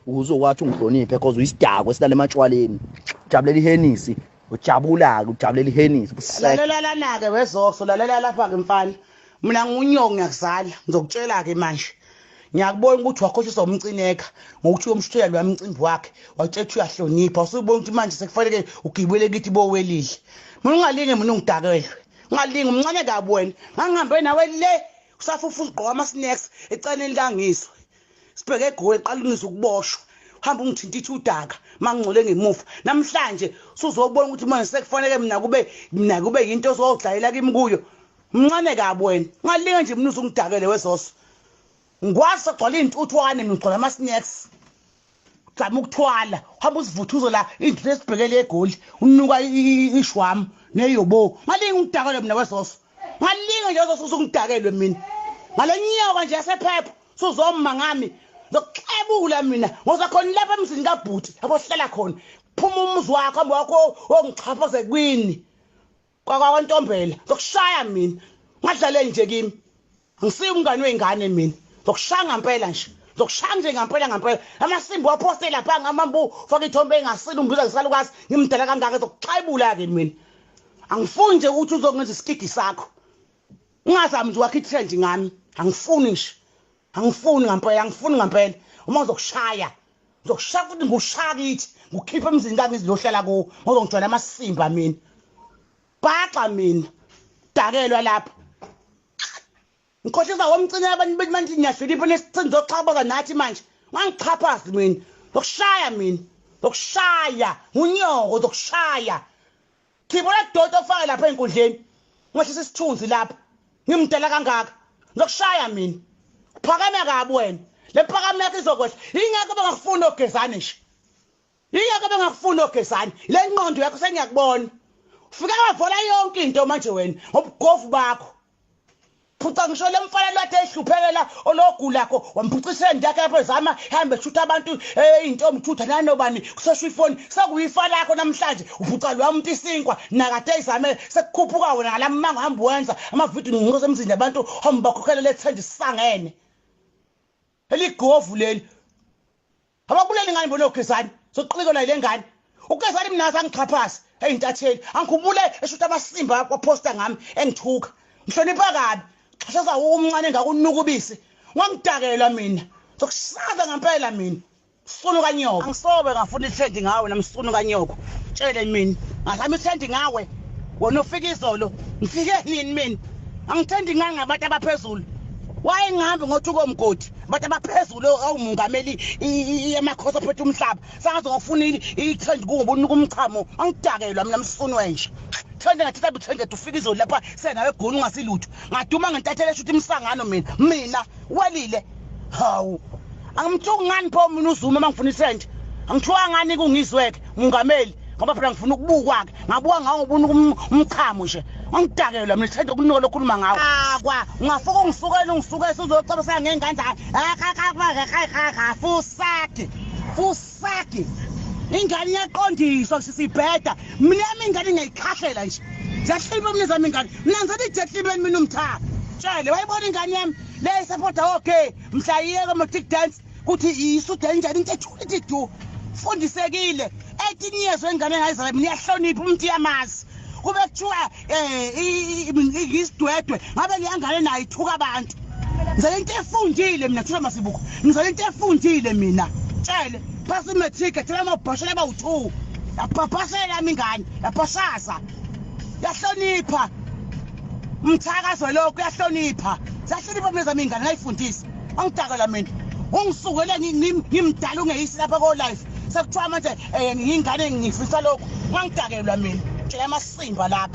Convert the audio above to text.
uzokwathi ungihloniphe because uyisidakwe esilale ematshwaleni ujabulela ihenisi ujabula-ke ujabulela ihenisi lalela-ke wezoso lalela lapha-ke mfana mina ngunyongo ngiyakuzala ngizokutshela-ke manje ngiyakubona ukuthi wakhohliswa umcineka ngokuthi uyomshuthela loya mcimbi wakhe watshetha uyahlonipha usubona ukuthi manje sekufanele ugibele kithi bowelile mina ungalinge mina ungidakelwe ungalinge umncane kabi wena ngangihambe nawe le usafufa uzigqoka ama-snacks eceleni likangizwe sibheke egoli eqala ungizwe ukuboshwa uhamba ungithinta ithi udaka mangingcole ngemuva namhlanje usuzobona ukuthi manje sekufanele mina kube yinto ozodlayela kimi kuyo umncane kabi wena ungalinge nje mina uzungidakele wezoso ngikwazi sagcwala iy'ntuthwane mina ngigcwala ama-snacks uzama ukuthwala uhamba uzivuthuzo la indlu esibhekele egoli unuka ishwami neyobo ngalinge ungidakele mina wezoso ngalinge nje wezoso uzungidakelwe mina ngale nyoka nje yasephepha suzoma ngami zokuxebula mina ngozakhona lapha emzini kabhuti abohlala khona phuma umuzi wakho hamba wakho ongichaphaze kwini kwakwantombela zokushaya mina ngadlale nje kimi ngisiye umngane wengane mina zokushaya ngempela nje zokushaya nje ngempela amasimbi waphoste lapha ngamambu faka ithombe engasile umbuza ngisalukazi ngimdala kangaka zokuxebula ke mina angifuni nje ukuthi uzokwenza isikidi sakho ungazami nje wakhe itrend ngami angifuni nje angifuni ngempela uma uzokushaya futhi ngushaya kithi ngukhipha emzini kangizi lohlala kuwo ngizongijwayela amasimba mina baxa mina dakelwa lapha ngikhohlisa womcina abantu bethi manje ngiyafilipha nesicini zokuxhabaza nathi manje ngangichaphazi mina zokushaya mina zokushaya unyoko zokushaya khipha dodo ofake lapha enkundleni ngehlisa isithunzi lapha ngimdala kangaka zokushaya mina phakame kabi wena lephakame yakhe izokwehla ingeke bengakufuna ogezane nje ingeke bengakufuna ogezane le ngqondo yakho sengiyakubona ufika wavola yonke into manje wena ngobugovu bakho phuca ngisho lemfana lwathe ehluphekela ologulakho wamphucisela ndakhe lapho ezama hambe shutha abantu intombi thutha nanobani kusesho ifoni sekuyifa lakho namhlanje uphuca lwamuntu isinkwa nakade izame sekukhuphuka wena ngalamango hamba wenza amavidiyo ngqoze emzini abantu hamba bakhokhela lethenje sisangene eligovu leli ababuleli ngani bona ogezani soqhikela ile ngane ugezani mina sangichaphaza eyintatheli angikhumbule eshutha amasimba kwaposta ngami engithuka ngihlonipha kabi xesha umncane ngakunukubisi wangidakelwa mina sokusaza ngempela mina sifuna kanyoka angisobe ngafuna itrend ngawe namsifuna kanyoko tshele mina ngazama itrend ngawe wona ufika izolo ngifike nini mina angithandi ngani ngabantu abaphezulu waye ngihambe ngothuko omgodi abantu abaphezulu awumungameli emakhosi ophethe umhlaba sangaze ngofuna itrend kungobunuka umchamo angidakelwa mina msifuni nje trend ngathi trend ufika izolo lapha senawe egoli ungasilutho ngaduma ngentathele shuthi imsangano mina walile hawu angimthuki ngani pho mina uzuma mangifuna itrend angithuka ngani kungizweke mungameli ngoba phela ngifuna ukubukwa ke ngabuka ngawo ngobunuka umchamo nje angidakelwa mina trend okunuka lokhuluma ngawo akwa ungafika ungisukele uzocabasa ngengandla fusaki ingane iyaqondiswa sisibheda mina ingane ngiyayikhahlela nje ziyahliba mina zami ingane mina ngizathi ijehlibeni mina umthaka tshele wayibona ingane yami le supporta okay mhla yiyeke ma-tick dance kuthi isuda enjani into ethule du fundisekile 18 years wengane engayizala mina iyahlonipha umuntu iyamazi kube kuthiwa isidwedwe ngabe leyangane nayo ithuka abantu ngizale into efundile mina kuthiwa Masibuko ngizale into efundile mina tshele phasa imatric ethela amabhashela abawu2 yaphaphasela ingane yaphasasa yahlonipha umthakazo lokho yahlonipha zahlonipha mina zami ingane ngayifundisa angidakela mina ungisukele ngimdala ungeyisi lapha ko live sekuthiwa manje ngingane ngifisa lokho ngangidakelwa mina tshela amasimba lapha